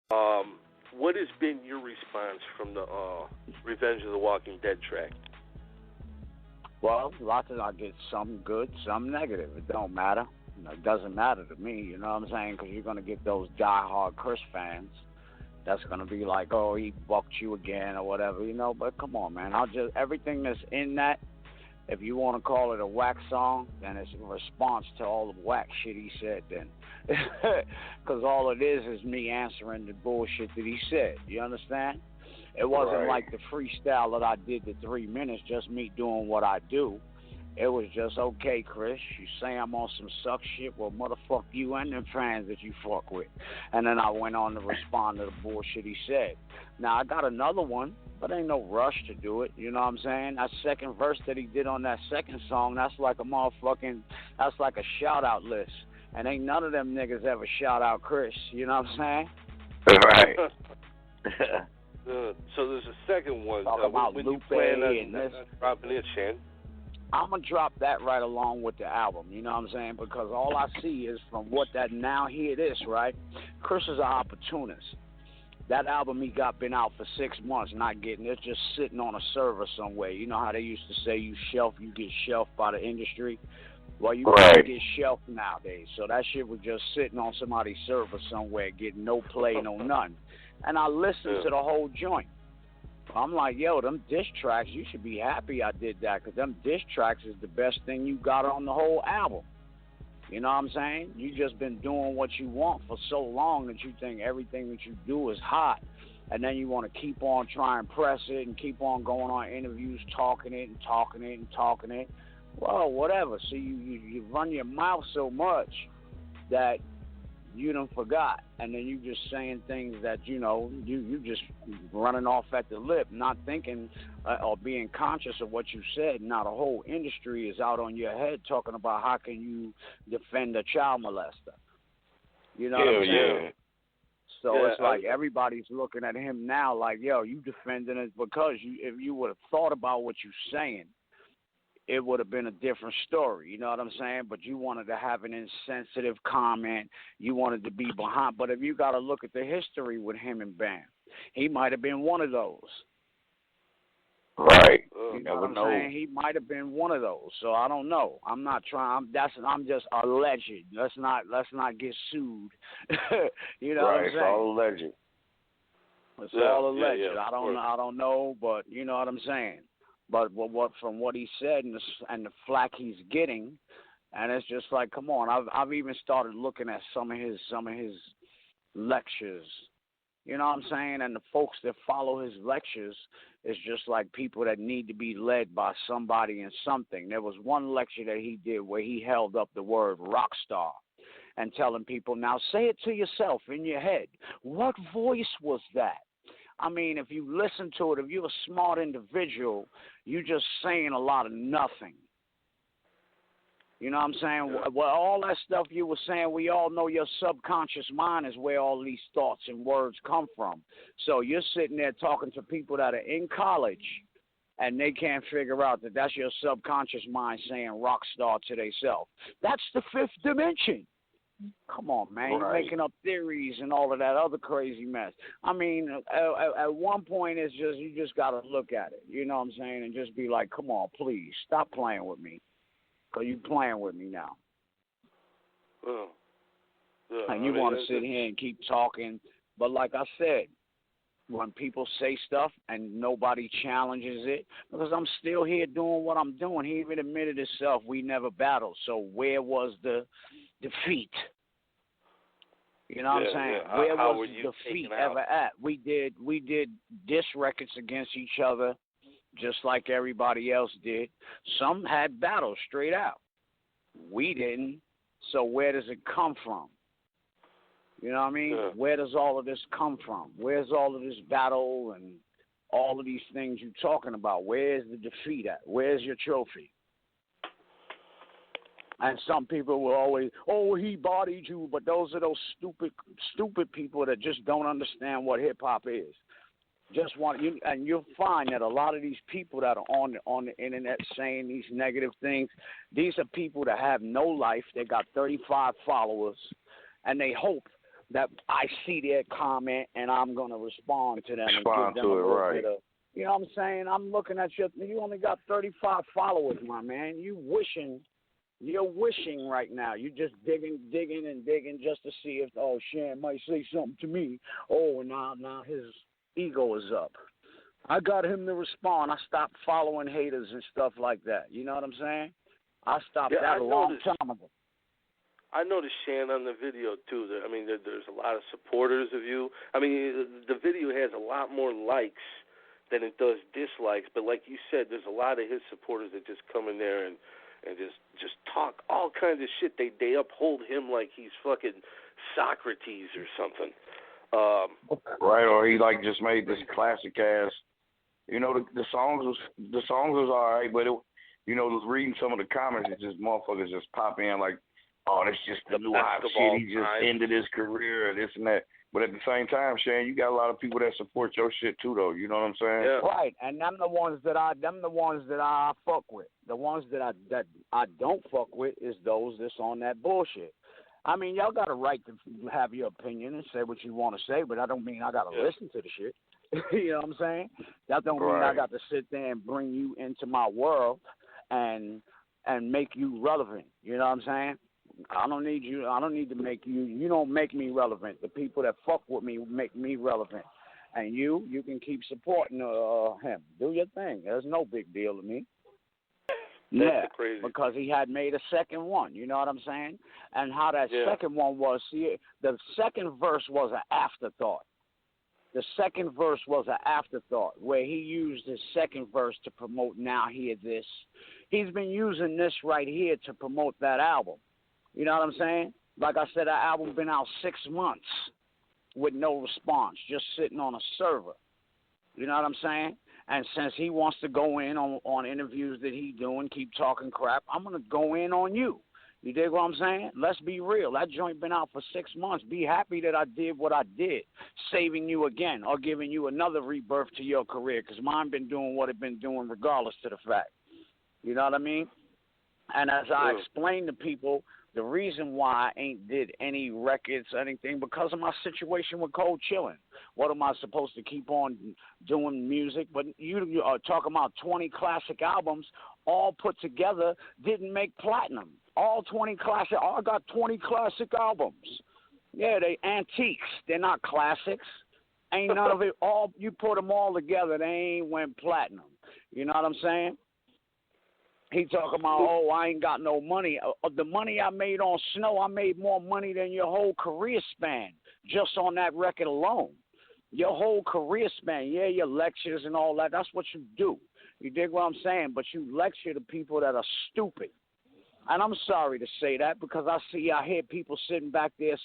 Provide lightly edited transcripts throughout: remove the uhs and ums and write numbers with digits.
What has been your response from the Revenge of the Walking Dead track? Well, lots of I get some good, some negative. It don't matter. It doesn't matter to me. You know what I'm saying? Because you're gonna get those diehard Chris fans. That's gonna be like, oh, he bucked you again or whatever, you know. But come on, man. Everything that's in that. If you want to call it a whack song, then it's a response to all the whack shit he said then. Because all it is me answering the bullshit that he said. You understand? It wasn't like the freestyle that I did the 3 minutes, just me doing what I do. It was just, okay, Chris, you say I'm on some suck shit, well, motherfuck you and them fans that you fuck with. And then I went on to respond to the bullshit he said. Now, I got another one, but ain't no rush to do it, you know what I'm saying? That second verse that he did on that second song, that's like that's like a shout-out list. And ain't none of them niggas ever shout out Chris, you know what I'm saying? Right. So there's a second one. Talk about when Lupe you plan and this. Dropping it, Shan? I'm going to drop that right along with the album, you know what I'm saying? Because all I see is from what that now hear this, right? Chris is an opportunist. That album he got been out for 6 months, not getting it, just sitting on a server somewhere. You know how they used to say you get shelved by the industry? Well, you can't get shelved nowadays. So that shit was just sitting on somebody's server somewhere, getting no play, no none. And I listened to the whole joint. I'm like, yo, them diss tracks, you should be happy I did that, because them diss tracks is the best thing you got on the whole album. You know what I'm saying? You just been doing what you want for so long that you think everything that you do is hot, and then you want to keep on trying to press it and keep on going on interviews, talking it. Well, whatever. See, you run your mouth so much that you done forgot, and then you just saying things that, you know, you just running off at the lip, not thinking or being conscious of what you said. Now the whole industry is out on your head talking about how can you defend a child molester. You know what I'm saying? Yeah. So it's like everybody's looking at him now like, yo, you defending it because if you would have thought about what you're saying, it would have been a different story, you know what I'm saying? But you wanted to have an insensitive comment. You wanted to be behind. But if you got to look at the history with him and Bam, he might have been one of those. Right. You know what I'm saying? He might have been one of those. So I don't know. I'm not trying. I'm just alleged. Let's not get sued. You know what I'm saying? It's all alleged. It's all alleged. Yeah, I don't know, but you know what I'm saying. But from what he said and the flack he's getting, and it's just like, come on. I've even started looking at some of his lectures. You know what I'm saying? And the folks that follow his lectures is just like people that need to be led by somebody and something. There was one lecture that he did where he held up the word rock star and telling people, now say it to yourself in your head. What voice was that? I mean, if you listen to it, if you're a smart individual, you're just saying a lot of nothing. You know what I'm saying? Yeah. Well, all that stuff you were saying, we all know your subconscious mind is where all these thoughts and words come from. So you're sitting there talking to people that are in college, and they can't figure out that that's your subconscious mind saying rock star to themselves. That's the fifth dimension. Come on, man. You're making up theories and all of that other crazy mess. I mean, at one point, it's just you just got to look at it. You know what I'm saying? And just be like, come on, please, stop playing with me. Because you're playing with me now. And you want to sit here and keep talking. But like I said, when people say stuff and nobody challenges it, because I'm still here doing what I'm doing. He even admitted himself, we never battled. So where was the defeat? You know what I'm saying? Where was the defeat ever at? We did diss records against each other just like everybody else did. Some had battles straight out. We didn't. So where does it come from? You know what I mean? Yeah. Where does all of this come from? Where's all of this battle and all of these things you're talking about? Where's the defeat at? Where's your trophy? And some people will always, oh, he bodied you, but those are those stupid people that just don't understand what hip hop is. Just want you, and you'll find that a lot of these people that are on the internet saying these negative things, these are people that have no life. They got 35 followers, and they hope that I see their comment and I'm going to respond to them Respond and give them to a it, little right. bit of, you know what I'm saying? I'm looking at you only got 35 followers, my man. You're wishing right now. You just digging just to see if, Shan might say something to me. Oh, now his ego is up. I got him to respond. I stopped following haters and stuff like that. You know what I'm saying? I stopped that a long time ago. I noticed, Shan, on the video, too. I mean, there's a lot of supporters of you. I mean, the video has a lot more likes than it does dislikes. But like you said, there's a lot of his supporters that just come in there and just talk all kinds of shit. They uphold him like he's fucking Socrates or something. Right, or he like just made this classic ass. You know, the songs was all right, but reading some of the comments, it just motherfuckers just pop in like, oh, that's just the new hot shit. He just ended his career, or this and that. But at the same time, Shan, you got a lot of people that support your shit too, though. You know what I'm saying? Yeah. Right, and them the ones that I fuck with. The ones that I don't fuck with is those that's on that bullshit. I mean, y'all got a right to have your opinion and say what you want to say, but I don't mean I got to listen to the shit. You know what I'm saying? That don't mean I got to sit there and bring you into my world and make you relevant. You know what I'm saying? I don't need you. I don't need to make you. You don't make me relevant. The people that fuck with me make me relevant. And you can keep supporting him. Do your thing. There's no big deal to me. That's crazy. Because he had made a second one. You know what I'm saying? And how that second one was. See, the second verse was an afterthought. The second verse was an afterthought where he used his second verse to promote Now Hear This. He's been using this right here to promote that album. You know what I'm saying? Like I said, that album been out 6 months with no response, just sitting on a server. You know what I'm saying? And since he wants to go in on interviews that he doing, keep talking crap, I'm going to go in on you. You dig what I'm saying? Let's be real. That joint been out for 6 months. Be happy that I did what I did, saving you again or giving you another rebirth to your career, because mine been doing what it been doing regardless to the fact. You know what I mean? And as I explained to people, the reason why I ain't did any records or anything, because of my situation with Cold Chillin'. What am I supposed to keep on doing music? But you are talking about 20 classic albums all put together didn't make platinum. All 20 classic. I got 20 classic albums. Yeah, they antiques. They're not classics. Ain't none of it. All you put them all together, they ain't went platinum. You know what I'm saying? He talking about, I ain't got no money. The money I made on Snow, I made more money than your whole career span just on that record alone. Your whole career span, your lectures and all that, that's what you do. You dig what I'm saying? But you lecture to people that are stupid. And I'm sorry to say that because I hear people sitting back there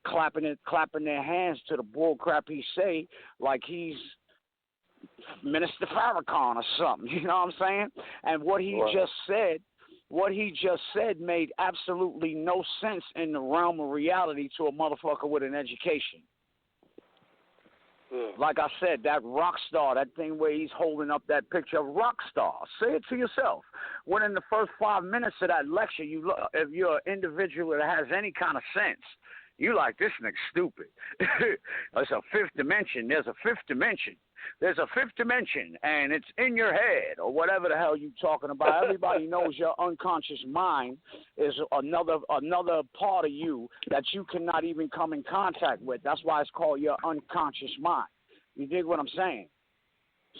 clapping their hands to the bull crap he say like he's Minister Farrakhan or something, you know what I'm saying? And what he just said made absolutely no sense in the realm of reality to a motherfucker with an education. Like I said, that rock star, that thing where he's holding up that picture of rock star. Say it to yourself. When in the first 5 minutes of that lecture, you look, if you're an individual that has any kind of sense, you like, this nigga stupid. It's a fifth dimension. There's a fifth dimension. There's a fifth dimension, and it's in your head, or whatever the hell you talking about. Everybody knows your unconscious mind is another part of you that you cannot even come in contact with. That's why it's called your unconscious mind. You dig what I'm saying?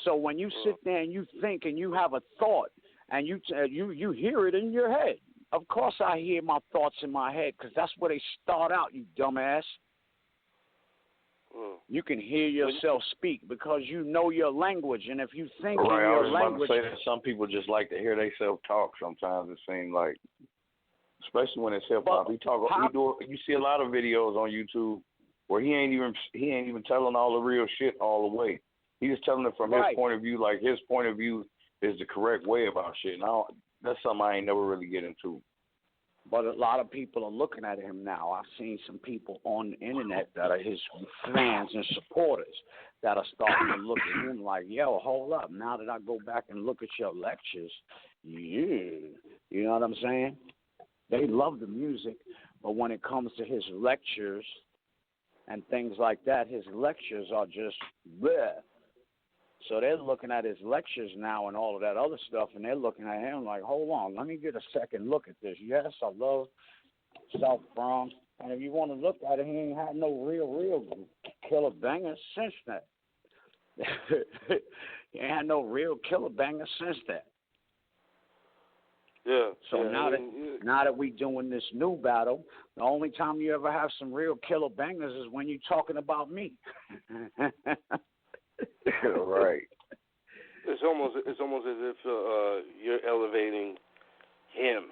So when you sit there and you think and you have a thought, and you hear it in your head. Of course I hear my thoughts in my head because that's where they start out, you dumbass. You can hear yourself speak because you know your language, and if you think in your language... I was about to say that some people just like to hear themselves talk sometimes, it seems like, especially when it's hip-hop. You see a lot of videos on YouTube where he ain't even telling all the real shit all the way. He's just telling it from his point of view, like his point of view is the correct way about shit. And that's something I ain't never really get into. But a lot of people are looking at him now. I've seen some people on the internet that are his fans and supporters that are starting to look at him like, yo, hold up. Now that I go back and look at your lectures, you know what I'm saying? They love the music, but when it comes to his lectures, and things like that. His lectures are just bleh. So they're looking at his lectures now and all of that other stuff, and they're looking at him like, hold on, let me get a second look at this. Yes, I love South Bronx, and if you want to look at it, he ain't had no real killer bangers since that. He ain't had no real killer bangers since that. Yeah. So yeah, now that we doing this new battle, the only time you ever have some real killer bangers is when you're talking about me. Right. It's almost as if you're elevating him.